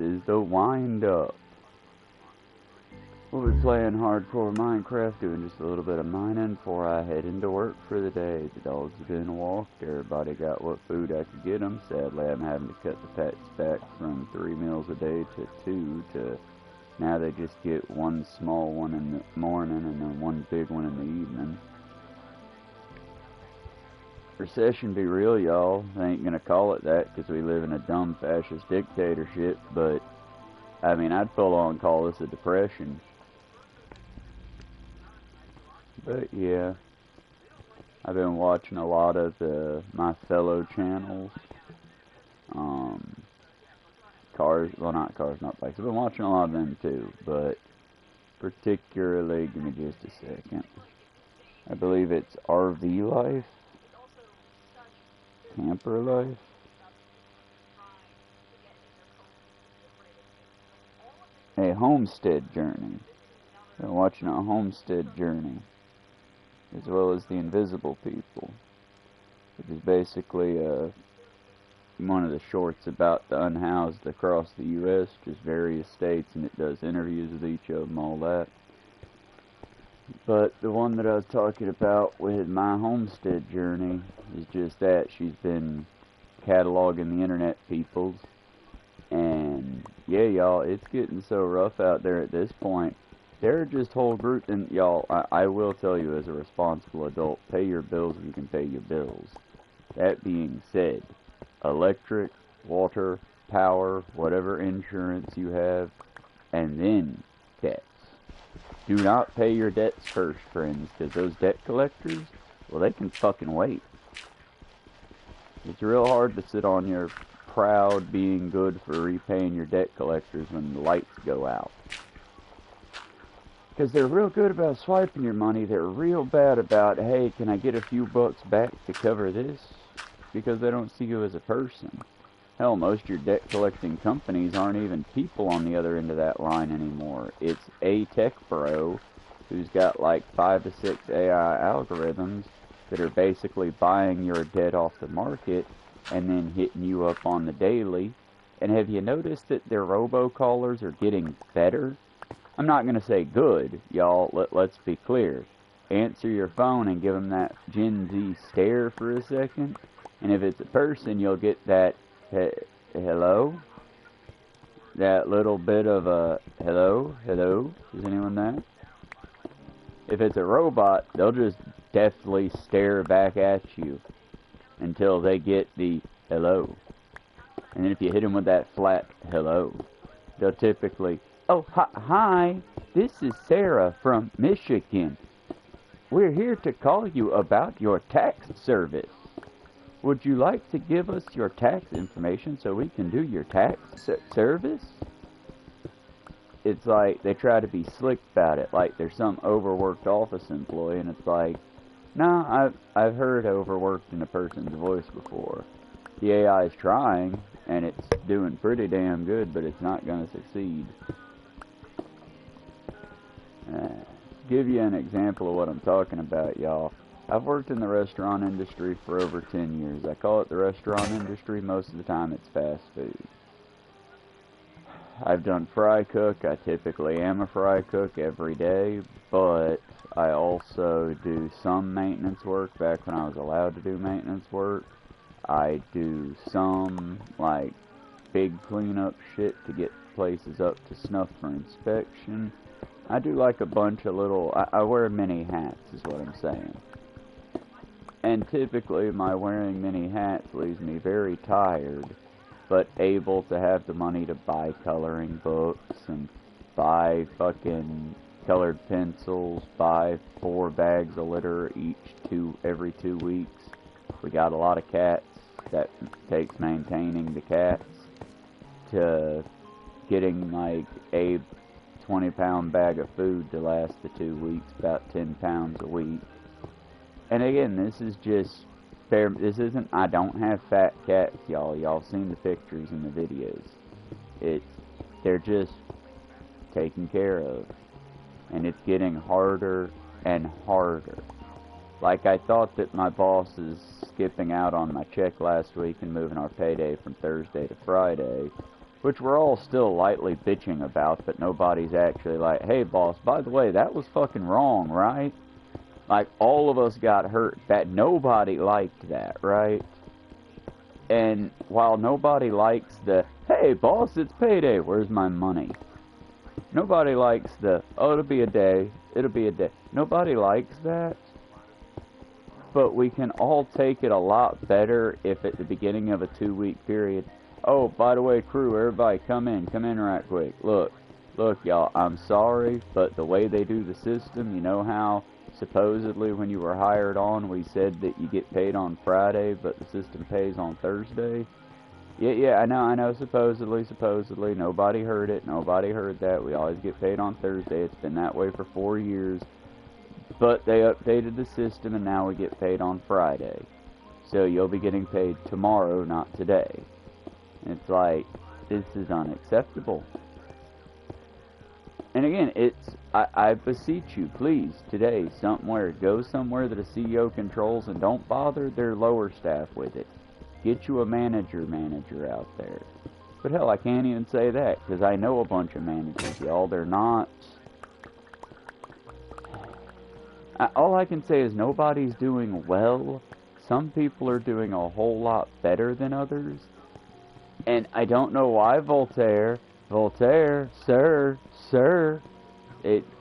is the WINDUP. We'll be playing hardcore Minecraft, doing just a little bit of mining before I head into work for the day. The dogs have been walked, everybody got what food I could get them. Sadly, I'm having to cut the pets back from 3 meals a day to 2, to now they just get one small one in the morning and then one big one in the evening. Recession be real, y'all. I ain't gonna call it that because we live in a dumb fascist dictatorship, but I mean, I'd full on call this a depression. But yeah, I've been watching a lot of my fellow channels. Not cars, not bikes. I've been watching a lot of them too, but particularly, give me just a second. I believe it's RV Life, Camper Life. A Homestead Journey. Been watching a Homestead Journey, as well as The Invisible People, which is basically one of the shorts about the unhoused across the U.S., just various states, and it does interviews with each of them, all that. But the one that I was talking about with my homestead journey is just that. She's been cataloging the internet peoples, and yeah, y'all, it's getting so rough out there at this point. There are just whole groups, and y'all, I will tell you as a responsible adult, pay your bills if you can pay your bills. That being said, electric, water, power, whatever insurance you have, and then debts. Do not pay your debts first, friends, because those debt collectors, well, they can fucking wait. It's real hard to sit on your proud being good for repaying your debt collectors when the lights go out. Because they're real good about swiping your money. They're real bad about, hey, can I get a few bucks back to cover this? Because they don't see you as a person. Hell, most of your debt collecting companies aren't even people on the other end of that line anymore. It's a tech bro who's got like 5 to 6 AI algorithms that are basically buying your debt off the market and then hitting you up on the daily. And have you noticed that their robocallers are getting better? I'm not going to say good, y'all. Let's be clear. Answer your phone and give them that Gen Z stare for a second. And if it's a person, you'll get that hello? That little bit of a hello? Hello? Is anyone there? If it's a robot, they'll just deftly stare back at you until they get the hello. And then if you hit them with that flat hello, they'll typically, oh, hi, this is Sarah from Michigan. We're here to call you about your tax service. Would you like to give us your tax information so we can do your tax service? It's like they try to be slick about it, like there's some overworked office employee, and it's like, no, I've heard overworked in a person's voice before. The AI is trying, and it's doing pretty damn good, but it's not going to succeed. Give you an example of what I'm talking about, y'all. I've worked in the restaurant industry for over 10 years. I call it the restaurant industry. Most of the time it's fast food. I've done fry cook. I typically am a fry cook every day, but I also do some maintenance work back when I was allowed to do maintenance work. I do some, like, big cleanup shit to get places up to snuff for inspection. I do like a bunch of little, I wear many hats is what I'm saying. And typically my wearing many hats leaves me very tired, but able to have the money to buy coloring books and buy fucking colored pencils, buy 4 bags of litter every 2 weeks. We got a lot of cats. That takes maintaining the cats, to getting like a 20-pound bag of food to last the 2 weeks, about 10 pounds a week. And again, this is just fair. This isn't, I don't have fat cats, y'all. Y'all seen the pictures and the videos. They're just taken care of. And it's getting harder and harder. Like, I thought that my boss is skipping out on my check last week and moving our payday from Thursday to Friday. which we're all still lightly bitching about, but nobody's actually like, hey boss, by the way, that was fucking wrong, right? Like, all of us got hurt. That nobody liked that, right? And while nobody likes the, hey boss, it's payday, where's my money? Nobody likes the, oh, it'll be a day. Nobody likes that. But we can all take it a lot better if at the beginning of a 2-week period, oh, by the way, crew, everybody come in right quick. Look, y'all, I'm sorry, but the way they do the system, you know how supposedly when you were hired on, we said that you get paid on Friday, but the system pays on Thursday? Yeah, I know, supposedly, nobody heard it, nobody heard that, we always get paid on Thursday, it's been that way for 4 years, but they updated the system and now we get paid on Friday, so you'll be getting paid tomorrow, not today. It's like, this is unacceptable. And again, I beseech you, please, today, go somewhere that a CEO controls and don't bother their lower staff with it. Get you a manager out there. But hell, I can't even say that, because I know a bunch of managers, y'all. They're not... all I can say is nobody's doing well. Some people are doing a whole lot better than others. And I don't know why Voltaire, sir,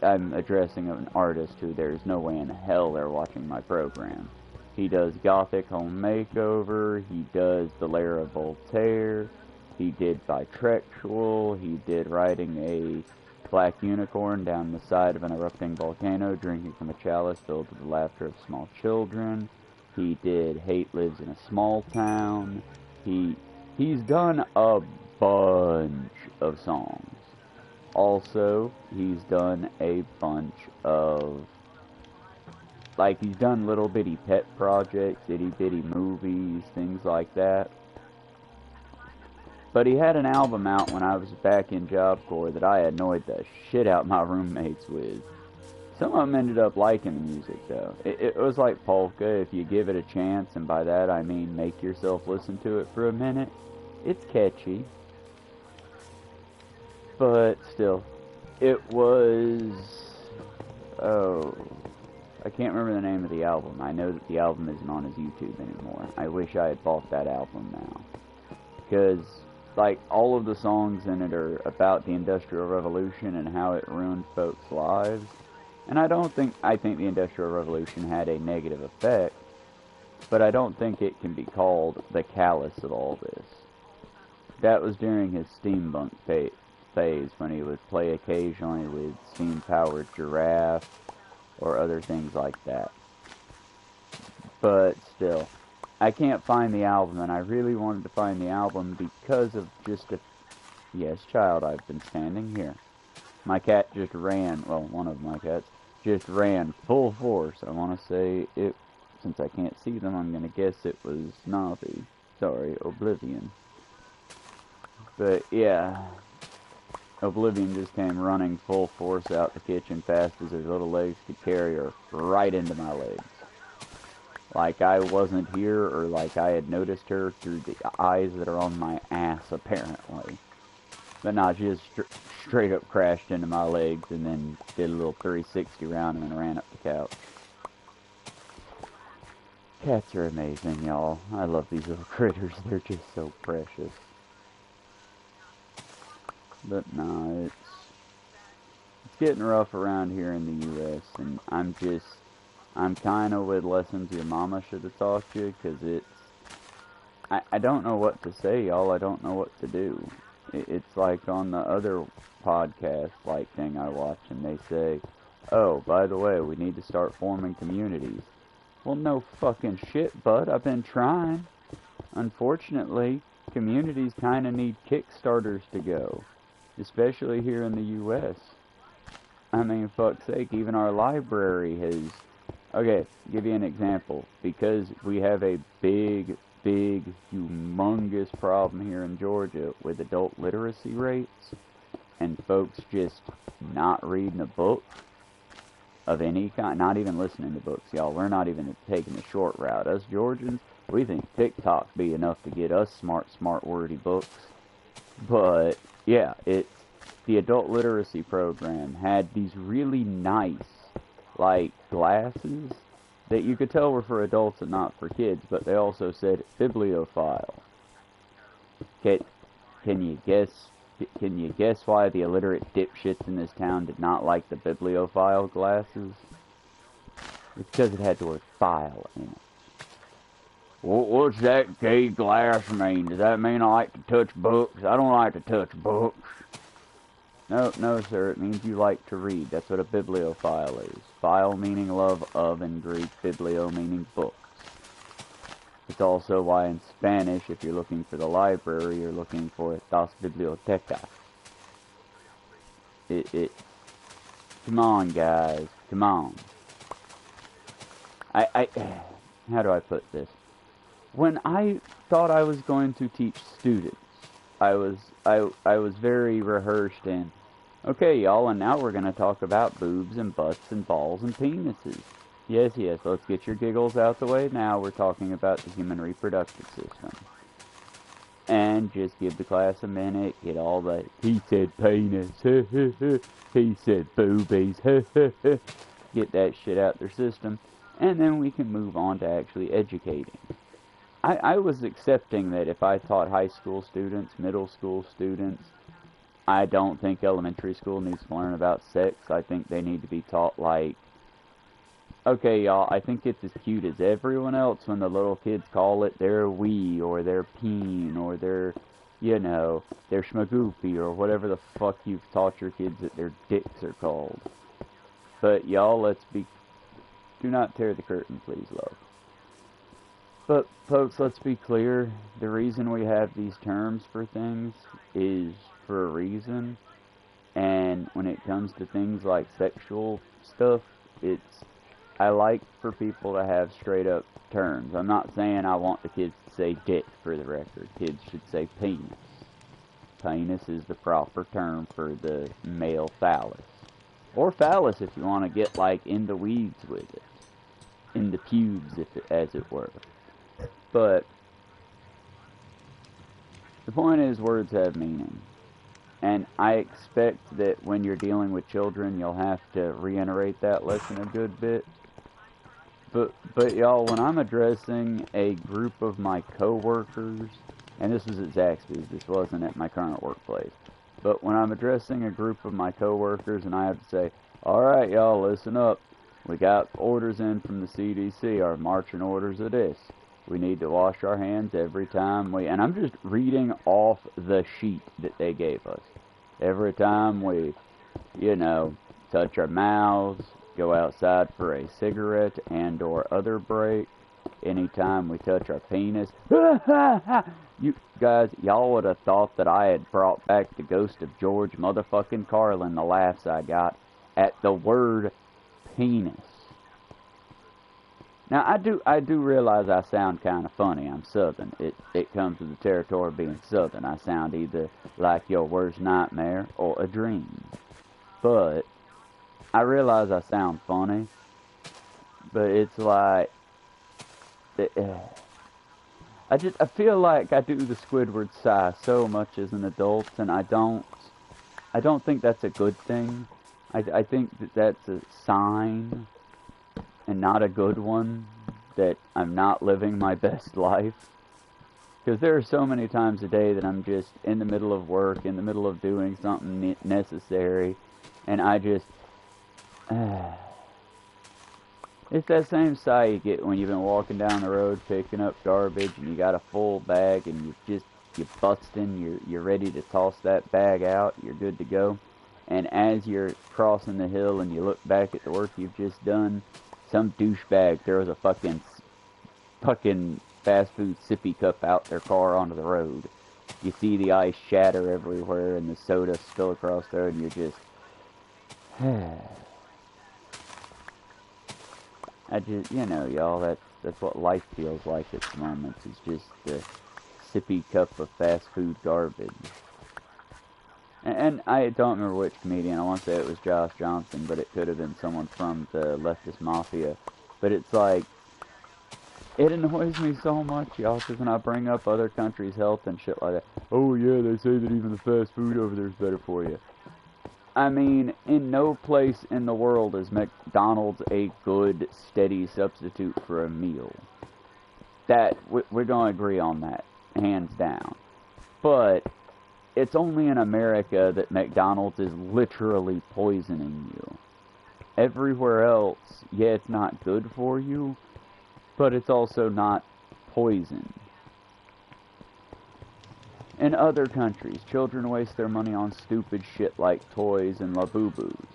I'm addressing an artist who there's no way in hell they're watching my program. He does Gothic Home Makeover, he does The Lair of Voltaire, he did Bitextual, he did riding a black unicorn down the side of an erupting volcano, drinking from a chalice filled with the laughter of small children. He did Hate Lives in a Small Town. He's done a bunch of songs. Also, he's done a bunch of, like, he's done little bitty pet projects, itty bitty movies, things like that. But he had an album out when I was back in Job Corps that I annoyed the shit out my roommates with. Some of them ended up liking the music, though. It was like polka, if you give it a chance, and by that I mean make yourself listen to it for a minute. It's catchy. But still, it was... oh... I can't remember the name of the album. I know that the album isn't on his YouTube anymore. I wish I had bought that album now. Because, like, all of the songs in it are about the Industrial Revolution and how it ruined folks' lives. And I think the Industrial Revolution had a negative effect, but I don't think it can be called the callous of all this. That was during his steampunk phase, when he would play occasionally with steam-powered giraffe or other things like that. But still, I can't find the album, and I really wanted to find the album because of just a... yes, child, I've been standing here. My cat just ran, well, one of my cats, just ran full force. I want to say it, since I can't see them, I'm going to guess it was Navi. Sorry, Oblivion. But, yeah, Oblivion just came running full force out the kitchen fast as her little legs could carry her right into my legs. Like I wasn't here, or like I had noticed her through the eyes that are on my ass, apparently. But nah, she just straight up crashed into my legs and then did a little 360 round and then ran up the couch. Cats are amazing, y'all. I love these little critters. They're just so precious. But nah, it's getting rough around here in the U.S. and I'm kind of with lessons your mama should have taught you, because I don't know what to say, y'all. I don't know what to do. It's like on the other podcast like thing I watch, and they say, oh, by the way, we need to start forming communities. Well, no fucking shit, bud. I've been trying. Unfortunately, communities kind of need Kickstarters to go, especially here in the U.S. I mean, fuck's sake, even our library has... okay, give you an example. Because we have a big, humongous problem here in Georgia with adult literacy rates, and folks just not reading a book of any kind, not even listening to books, y'all. We're not even taking the short route. Us Georgians, we think TikTok be enough to get us smart, wordy books. But yeah, the adult literacy program had these really nice, like, glasses that you could tell were for adults and not for kids, but they also said bibliophile. Can, can you guess? Can you guess why the illiterate dipshits in this town did not like the bibliophile glasses? It's because it had the word file in it. What's that gay glass mean? Does that mean I like to touch books? I don't like to touch books. No, sir. It means you like to read. That's what a bibliophile is. Phile meaning love of in Greek. Biblio meaning books. It's also why in Spanish, if you're looking for the library, you're looking for das biblioteca. Come on, guys. Come on. How do I put this? When I thought I was going to teach students, I was very rehearsed in, okay, y'all, and now we're going to talk about boobs and butts and balls and penises. Yes, let's get your giggles out the way. Now we're talking about the human reproductive system. And just give the class a minute, get all the, he said penis, he said boobies, get that shit out their system, and then we can move on to actually educating. I was accepting that if I taught high school students, middle school students, I don't think elementary school needs to learn about sex. I think they need to be taught, like, okay, y'all, I think it's as cute as everyone else when the little kids call it their wee, or their peen, or their, you know, their schmagoopy, or whatever the fuck you've taught your kids that their dicks are called. But, y'all, do not tear the curtain, please, love. But, folks, let's be clear. The reason we have these terms for things is for a reason. And when it comes to things like sexual stuff, I like for people to have straight up terms. I'm not saying I want the kids to say dick, for the record. Kids should say penis. Penis is the proper term for the male phallus. Or phallus if you want to get, like, in the weeds with it. In the pubes, as it were. But the point is, words have meaning. And I expect that when you're dealing with children, you'll have to reiterate that lesson a good bit. But y'all, when I'm addressing a group of my coworkers, and this was at Zaxby's, this wasn't at my current workplace, but when I'm addressing a group of my coworkers and I have to say, alright y'all, listen up, we got orders in from the CDC, our marching orders are this. We need to wash our hands every time and I'm just reading off the sheet that they gave us. Every time we, you know, touch our mouths, go outside for a cigarette and or other break, anytime we touch our penis. You guys, y'all would have thought that I had brought back the ghost of George motherfucking Carlin, the laughs I got at the word penis. Now, I do realize I sound kind of funny. I'm Southern. It comes with the territory of being Southern. I sound either like your worst nightmare or a dream. But I realize I sound funny. But it's like, I feel like I do the Squidward sigh so much as an adult, and I don't think that's a good thing. I think that that's a sign, and not a good one, that I'm not living my best life. Because there are so many times a day that I'm just in the middle of work, in the middle of doing something necessary, and I just... It's that same sigh you get when you've been walking down the road picking up garbage, and you got a full bag, and you're busting, you're ready to toss that bag out, you're good to go. And as you're crossing the hill and you look back at the work you've just done, some douchebag throws a fucking fast food sippy cup out their car onto the road. You see the ice shatter everywhere and the soda spill across the road, and you're just... you know, y'all, that's what life feels like at the moment. It's just the sippy cup of fast food garbage. And I don't remember which comedian, I want to say it was Josh Johnson, but it could have been someone from the leftist mafia. But it's like, It annoys me so much, y'all, because when I bring up other countries' health and shit like that, oh yeah, they say that even the fast food over there is better for you. I mean, in no place in the world is McDonald's a good, steady substitute for a meal. That, we're going to agree on that, hands down. But it's only in America that McDonald's is literally poisoning you. Everywhere else, yeah, it's not good for you, but it's also not poison. In other countries, children waste their money on stupid shit like toys and Labubus.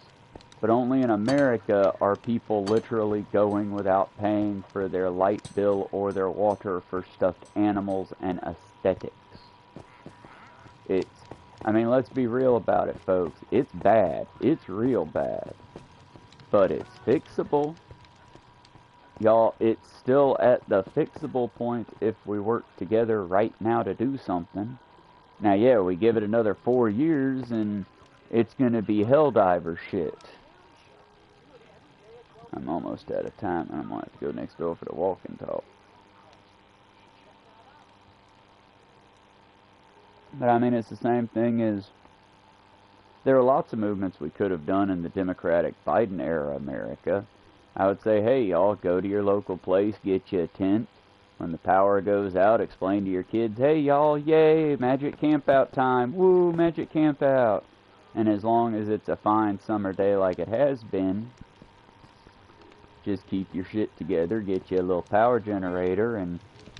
But only in America are people literally going without paying for their light bill or their water for stuffed animals and aesthetics. I mean, let's be real about it, folks. It's bad. It's real bad. But it's fixable. Y'all, it's still at the fixable point if we work together right now to do something. Now, yeah, we give it another 4 years and it's gonna be helldiver shit. I'm almost out of time and I'm gonna have to go next door for the walk and talk. But I mean, it's the same thing as there are lots of movements we could have done in the Democratic Biden era America. I would say, hey, y'all, go to your local place, get you a tent. When the power goes out, explain to your kids, hey, y'all, yay, magic camp out time. Woo, magic camp out. And as long as it's a fine summer day like it has been, just keep your shit together, get you a little power generator, and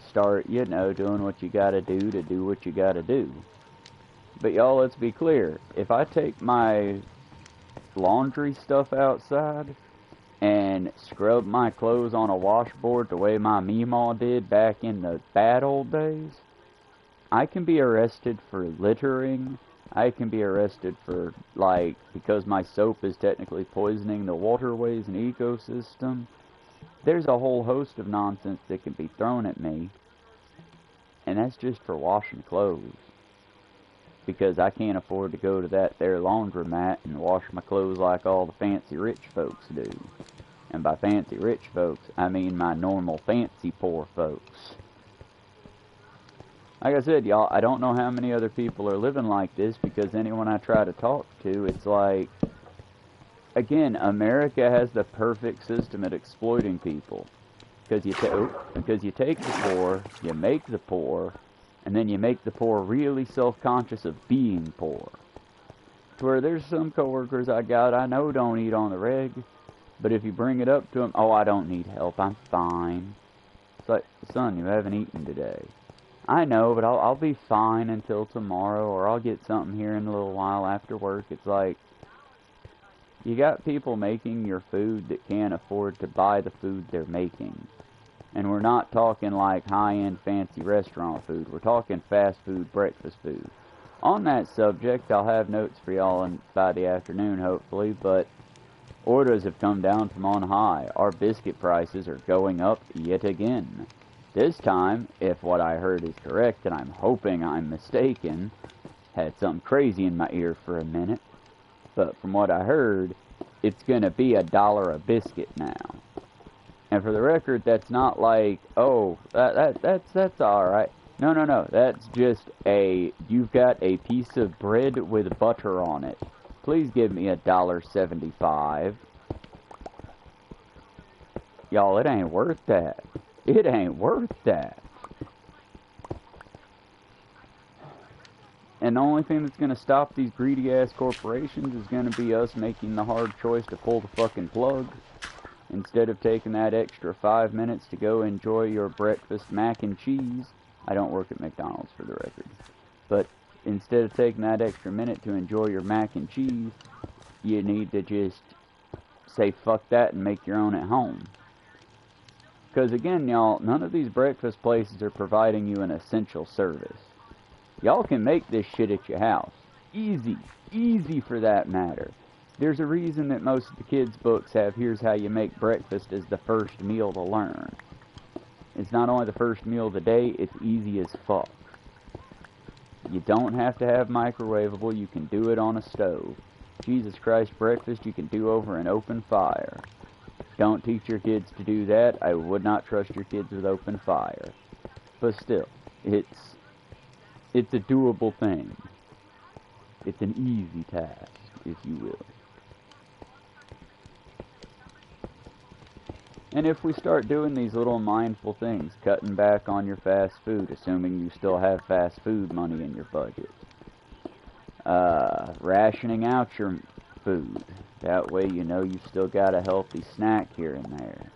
start, you know, doing what you gotta do what you gotta do. But y'all, let's be clear. If I take my laundry stuff outside and scrub my clothes on a washboard the way my meemaw did back in the bad old days, I can be arrested for littering. I can be arrested for, like, because my soap is technically poisoning the waterways and ecosystem. There's a whole host of nonsense that can be thrown at me, and that's just for washing clothes. Because I can't afford to go to that there laundromat and wash my clothes like all the fancy rich folks do. And by fancy rich folks, I mean my normal fancy poor folks. Like I said, y'all, I don't know how many other people are living like this, because anyone I try to talk to, it's like, again, America has the perfect system at exploiting people. Because you take the poor, you make the poor, and then you make the poor really self-conscious of being poor. To where there's some coworkers I know don't eat on the reg, but if you bring it up to them, oh, I don't need help, I'm fine. It's like, son, you haven't eaten today. I know, but I'll be fine until tomorrow, or I'll get something here in a little while after work. It's like, you got people making your food that can't afford to buy the food they're making. And we're not talking like high-end fancy restaurant food. We're talking fast food, breakfast food. On that subject, I'll have notes for y'all by the afternoon, hopefully, but orders have come down from on high. Our biscuit prices are going up yet again. This time, if what I heard is correct, and I'm hoping I'm mistaken, had something crazy in my ear for a minute, but from what I heard, it's going to be $1 a biscuit now. And for the record, that's not like, oh, that's alright. No, that's just you've got a piece of bread with butter on it. Please give me $1.75. Y'all, it ain't worth that. It ain't worth that. And the only thing that's going to stop these greedy-ass corporations is going to be us making the hard choice to pull the fucking plug. Instead of taking that extra 5 minutes to go enjoy your breakfast mac and cheese. I don't work at McDonald's, for the record. But instead of taking that extra minute to enjoy your mac and cheese, you need to just say fuck that and make your own at home. Because again, y'all, none of these breakfast places are providing you an essential service. Y'all can make this shit at your house. Easy for that matter. There's a reason that most of the kids' books have, here's how you make breakfast as the first meal to learn. It's not only the first meal of the day, it's easy as fuck. You don't have to have microwavable, you can do it on a stove. Jesus Christ, breakfast you can do over an open fire. Don't teach your kids to do that. I would not trust your kids with open fire. But still, it's a doable thing. It's an easy task, if you will. And if we start doing these little mindful things, cutting back on your fast food, assuming you still have fast food money in your budget, rationing out your food, that way you know you've still got a healthy snack here and there.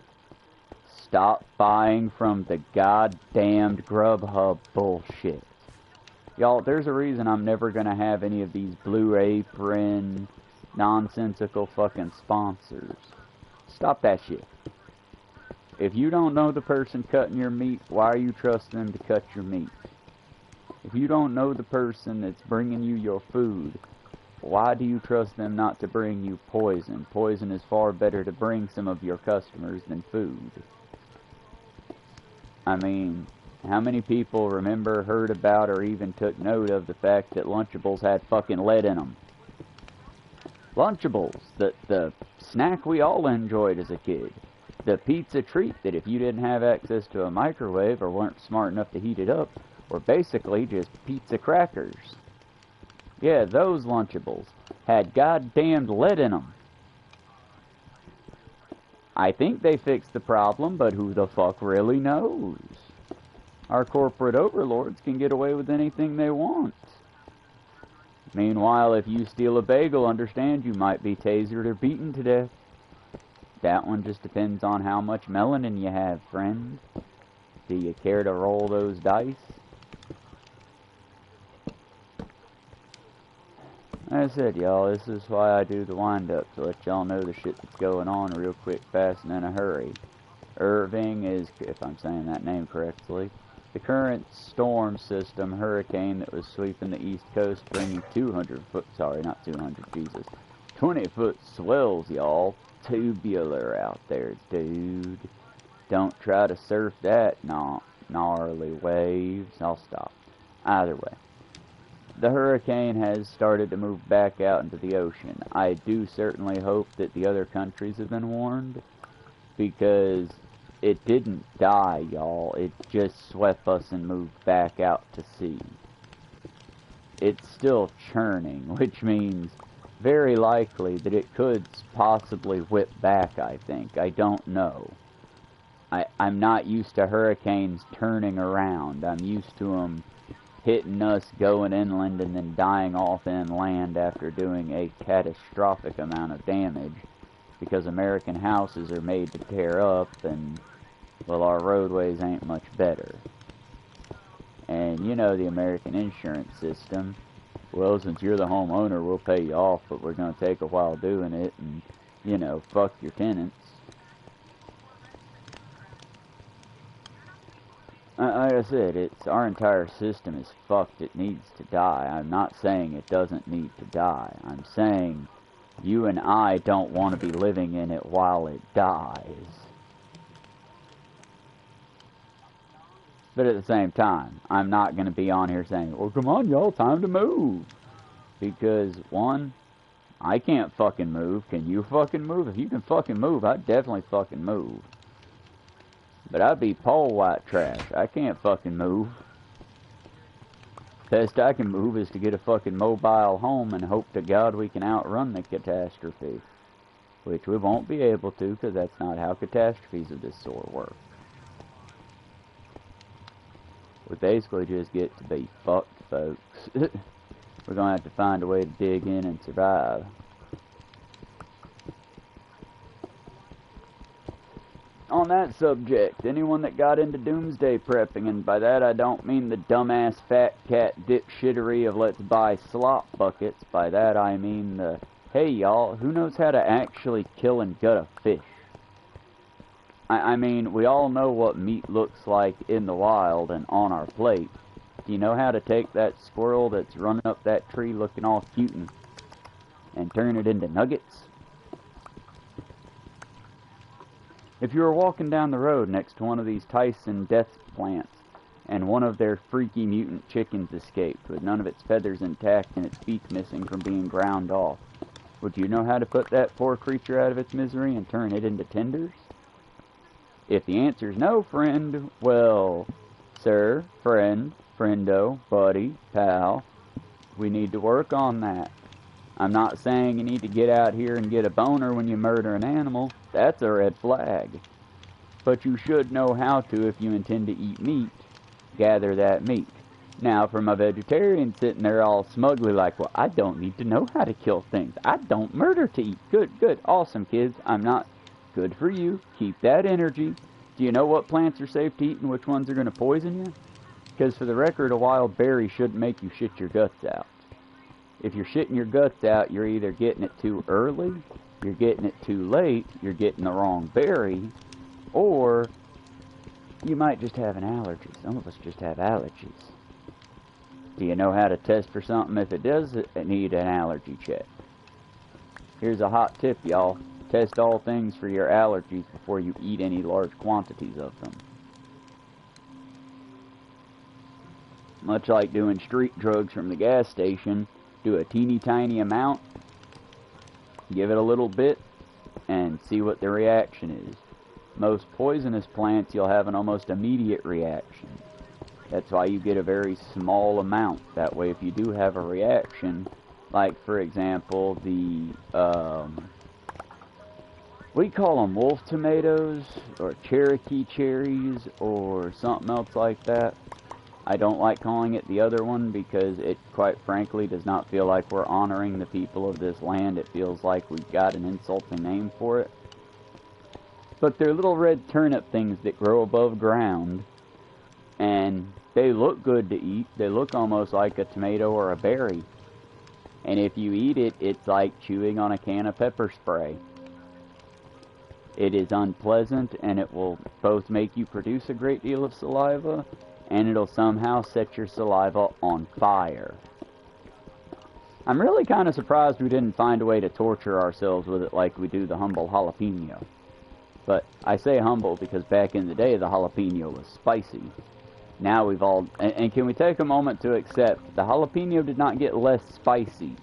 Stop buying from the goddamned Grubhub bullshit. Y'all, there's a reason I'm never gonna have any of these Blue Apron, nonsensical fucking sponsors. Stop that shit. If you don't know the person cutting your meat, why are you trusting them to cut your meat? If you don't know the person that's bringing you your food, why do you trust them not to bring you poison? Poison is far better to bring some of your customers than food. I mean, how many people remember, heard about, or even took note of the fact that Lunchables had fucking lead in them? Lunchables, the snack we all enjoyed as a kid. The pizza treat that if you didn't have access to a microwave or weren't smart enough to heat it up, were basically just pizza crackers. Yeah, those Lunchables had goddamned lead in them. I think they fixed the problem, but who the fuck really knows? Our corporate overlords can get away with anything they want. Meanwhile, if you steal a bagel, understand you might be tasered or beaten to death. That one just depends on how much melanin you have, friend. Do you care to roll those dice? Like I said, y'all, this is why I do the wind-up, to let y'all know the shit that's going on real quick, fast, and in a hurry. Irving is, if I'm saying that name correctly, the current storm system hurricane that was sweeping the East Coast, bringing 200-foot, sorry, not 200, Jesus, 20-foot swells, y'all. Tubular out there, dude. Don't try to surf that gnarly waves. I'll stop. Either way, the hurricane has started to move back out into the ocean. I do certainly hope that the other countries have been warned, because it didn't die, y'all. It just swept us and moved back out to sea. It's still churning, which means very likely that it could possibly whip back, I think. I don't know. I'm not used to hurricanes turning around. I'm used to them hitting us, going inland, and then dying off inland after doing a catastrophic amount of damage, because American houses are made to tear up, and, well, our roadways ain't much better. And you know the American insurance system. Well, since you're the homeowner, we'll pay you off, but we're going to take a while doing it, and, you know, fuck your tenants. Like I said, our entire system is fucked. It needs to die. I'm not saying it doesn't need to die. I'm saying you and I don't want to be living in it while it dies. But at the same time, I'm not going to be on here saying, well, come on, y'all, time to move. Because, one, I can't fucking move. Can you fucking move? If you can fucking move, I'd definitely fucking move. But I'd be pole white trash. I can't fucking move. Best I can move is to get a fucking mobile home and hope to God we can outrun the catastrophe. Which we won't be able to, because that's not how catastrophes of this sort work. We basically just get to be fucked, folks. We're going to have to find a way to dig in and survive. On that subject, anyone that got into doomsday prepping, and by that I don't mean the dumbass fat cat dipshittery of let's buy slop buckets. By that I mean the, hey y'all, who knows how to actually kill and gut a fish? I mean, we all know what meat looks like in the wild and on our plate. Do you know how to take that squirrel that's running up that tree looking all cute and turn it into nuggets? If you were walking down the road next to one of these Tyson death plants, and one of their freaky mutant chickens escaped with none of its feathers intact and its feet missing from being ground off, Would you know how to put that poor creature out of its misery and turn it into tenders? If the answer is no, friend, well, sir, friend, friendo, buddy, pal, we need to work on that. I'm not saying you need to get out here and get a boner when you murder an animal. That's a red flag. But you should know how to, if you intend to eat meat, gather that meat. Now, from a vegetarian sitting there all smugly like, well, I don't need to know how to kill things. I don't murder to eat. Good, good, awesome, kids. I'm not... Good for you. Keep that energy. Do you know what plants are safe to eat and which ones are going to poison you? Because for the record, a wild berry shouldn't make you shit your guts out. If you're shitting your guts out, you're either getting it too early, you're getting it too late, you're getting the wrong berry, or you might just have an allergy. Some of us just have allergies. Do you know how to test for something if it does need an allergy check? Here's a hot tip, y'all. Test all things for your allergies before you eat any large quantities of them. Much like doing street drugs from the gas station, do a teeny tiny amount, give it a little bit, and see what the reaction is. Most poisonous plants, you'll have an almost immediate reaction. That's why you get a very small amount. That way, if you do have a reaction, like for example, we call them wolf tomatoes, or Cherokee cherries, or something else like that. I don't like calling it the other one because it, quite frankly, does not feel like we're honoring the people of this land. It feels like we've got an insulting name for it. But they're little red turnip things that grow above ground, and they look good to eat. They look almost like a tomato or a berry. And if you eat it, it's like chewing on a can of pepper spray. It is unpleasant, and it will both make you produce a great deal of saliva, and it'll somehow set your saliva on fire. I'm really kind of surprised we didn't find a way to torture ourselves with it like we do the humble jalapeno. But I say humble because back in the day the jalapeno was spicy. Now we've all... And can we take a moment to accept the jalapeno did not get less spicy.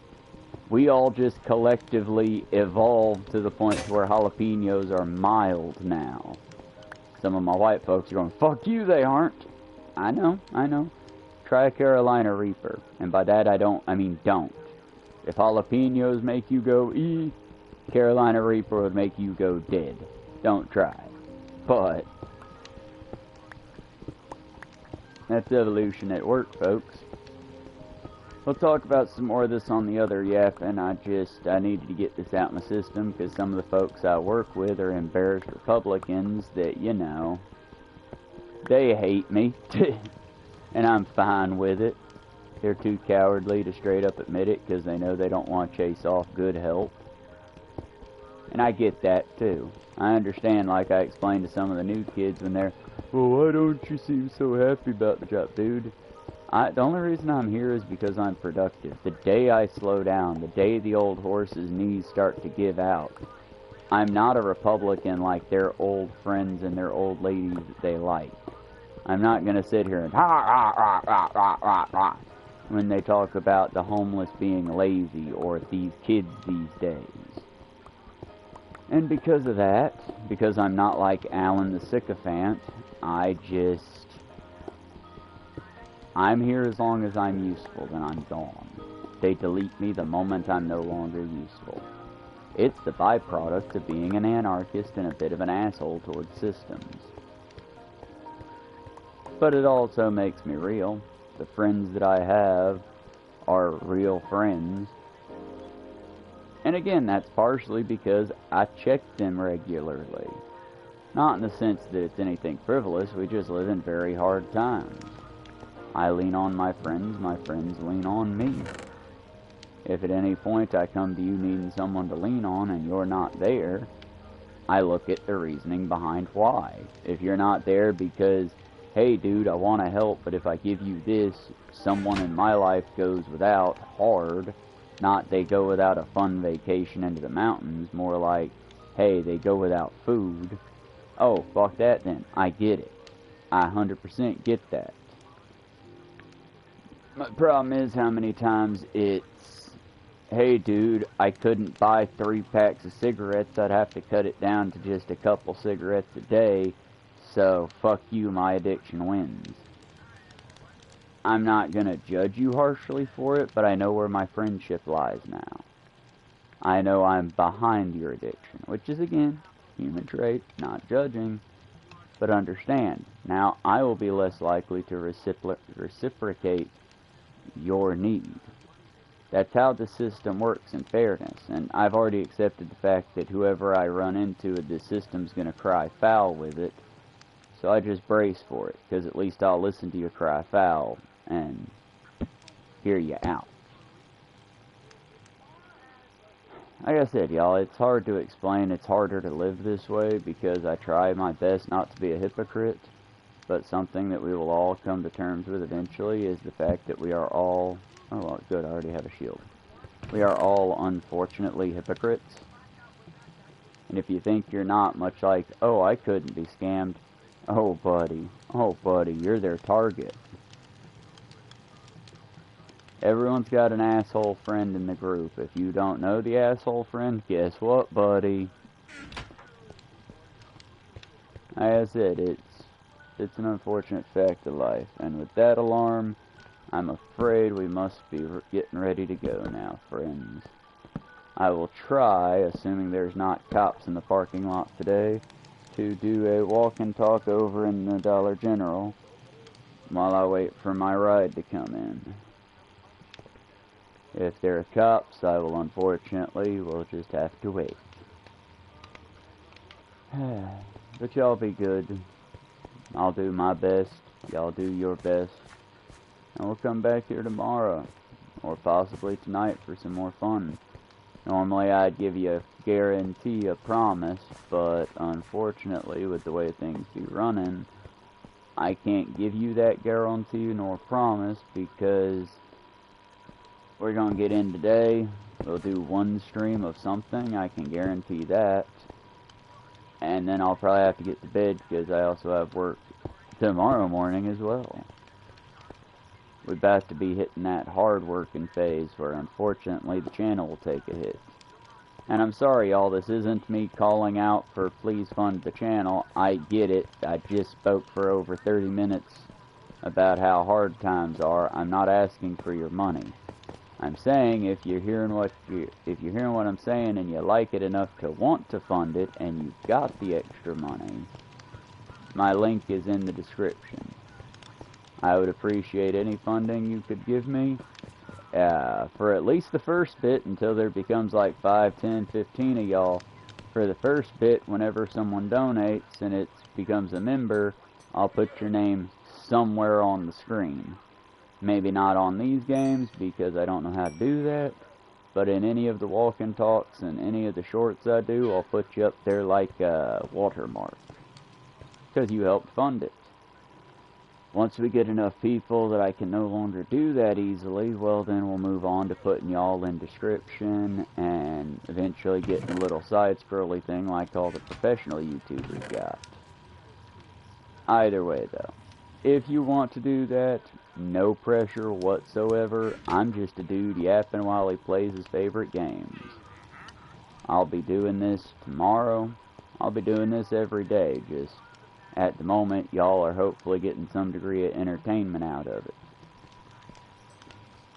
We all just collectively evolved to the point where jalapenos are mild now. Some of my white folks are going, fuck you, they aren't. I know. Try a Carolina Reaper. And by that I mean don't. If jalapenos make you go ee, Carolina Reaper would make you go dead. Don't try. But that's evolution at work, folks. We'll talk about some more of this on the other yap, and I needed to get this out in my system because some of the folks I work with are embarrassed Republicans that, you know, they hate me, and I'm fine with it. They're too cowardly to straight up admit it because they know they don't want to chase off good help. And I get that too. I understand, like I explained to some of the new kids when they're, well, why don't you seem so happy about the job, dude? The only reason I'm here is because I'm productive. The day I slow down, the day the old horse's knees start to give out, I'm not a Republican like their old friends and their old ladies that they like. I'm not going to sit here and when they talk about the homeless being lazy or these kids these days. And because of that, because I'm not like Alan the sycophant, I'm here as long as I'm useful, then I'm gone. They delete me the moment I'm no longer useful. It's the byproduct of being an anarchist and a bit of an asshole towards systems. But it also makes me real. The friends that I have are real friends. And again, that's partially because I check them regularly. Not in the sense that it's anything frivolous, we just live in very hard times. I lean on my friends lean on me. If at any point I come to you needing someone to lean on and you're not there, I look at the reasoning behind why. If you're not there because, hey dude, I want to help, but if I give you this, someone in my life goes without hard, not they go without a fun vacation into the mountains, more like, hey, they go without food. Oh, fuck that then. I get it. I 100% get that. My problem is how many times it's hey dude, I couldn't buy 3 packs of cigarettes, I'd have to cut it down to just a couple cigarettes a day, so fuck you, my addiction wins. I'm not gonna judge you harshly for it, but I know where my friendship lies now. I know I'm behind your addiction, which is, again, human trait, not judging, but understand. Now, I will be less likely to reciprocate your need. That's how the system works in fairness, and I've already accepted the fact that whoever I run into, the system's going to cry foul with it, so I just brace for it, because at least I'll listen to you cry foul and hear you out. Like I said, y'all, it's hard to explain. It's harder to live this way because I try my best not to be a hypocrite. But something that we will all come to terms with eventually is the fact that we are all... Oh, well, good, I already have a shield. We are all, unfortunately, hypocrites. And if you think you're not, much like, oh, I couldn't be scammed. Oh, buddy, you're their target. Everyone's got an asshole friend in the group. If you don't know the asshole friend, guess what, buddy? Like I said, it's an unfortunate fact of life. And with that alarm, I'm afraid we must be getting ready to go now, friends. I will try, assuming there's not cops in the parking lot today, to do a walk and talk over in the Dollar General while I wait for my ride to come in. If there are cops, I will unfortunately will just have to wait. But y'all be good. I'll do my best. Y'all do your best. And we'll come back here tomorrow. Or possibly tonight for some more fun. Normally I'd give you a guarantee, a promise. But unfortunately, with the way things be running, I can't give you that guarantee nor promise because... we're going to get in today. We'll do one stream of something. I can guarantee that. And then I'll probably have to get to bed because I also have work tomorrow morning as well. We're about to be hitting that hard working phase where unfortunately the channel will take a hit. And I'm sorry y'all, this isn't me calling out for please fund the channel. I get it. I just spoke for over 30 minutes about how hard times are. I'm not asking for your money. I'm saying if you're hearing what I'm saying and you like it enough to want to fund it and you've got the extra money, my link is in the description. I would appreciate any funding you could give me for at least the first bit until there becomes like 5, 10, 15 of y'all. For the first bit, whenever someone donates and it becomes a member, I'll put your name somewhere on the screen. Maybe not on these games, because I don't know how to do that, but in any of the walk-and talks and any of the shorts I do, I'll put you up there like a watermark, because you helped fund it. Once we get enough people that I can no longer do that easily, well then we'll move on to putting y'all in description, and eventually getting a little side-scrolly thing like all the professional YouTubers got. Either way though, if you want to do that, no pressure whatsoever. I'm just a dude yapping while he plays his favorite games. I'll be doing this tomorrow. I'll be doing this every day. Just at the moment, y'all are hopefully getting some degree of entertainment out of it.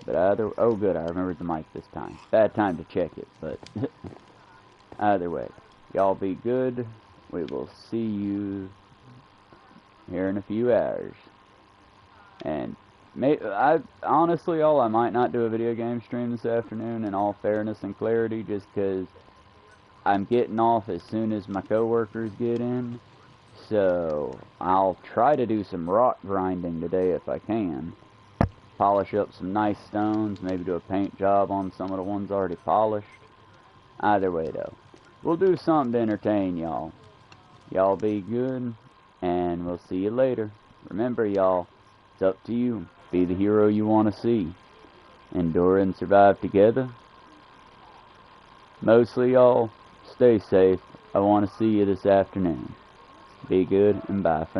But oh good, I remembered the mic this time. Bad time to check it, but either way, y'all be good. We will see you here in a few hours. And honestly, I might not do a video game stream this afternoon in all fairness and clarity, just because I'm getting off as soon as my coworkers get in. So I'll try to do some rock grinding today if I can. Polish up some nice stones, maybe do a paint job on some of the ones already polished. Either way though, we'll do something to entertain y'all. Y'all be good, and we'll see you later. Remember y'all, it's up to you. Be the hero you want to see. Endure and survive together. Mostly y'all, stay safe. I want to see you this afternoon. Be good and bye for now.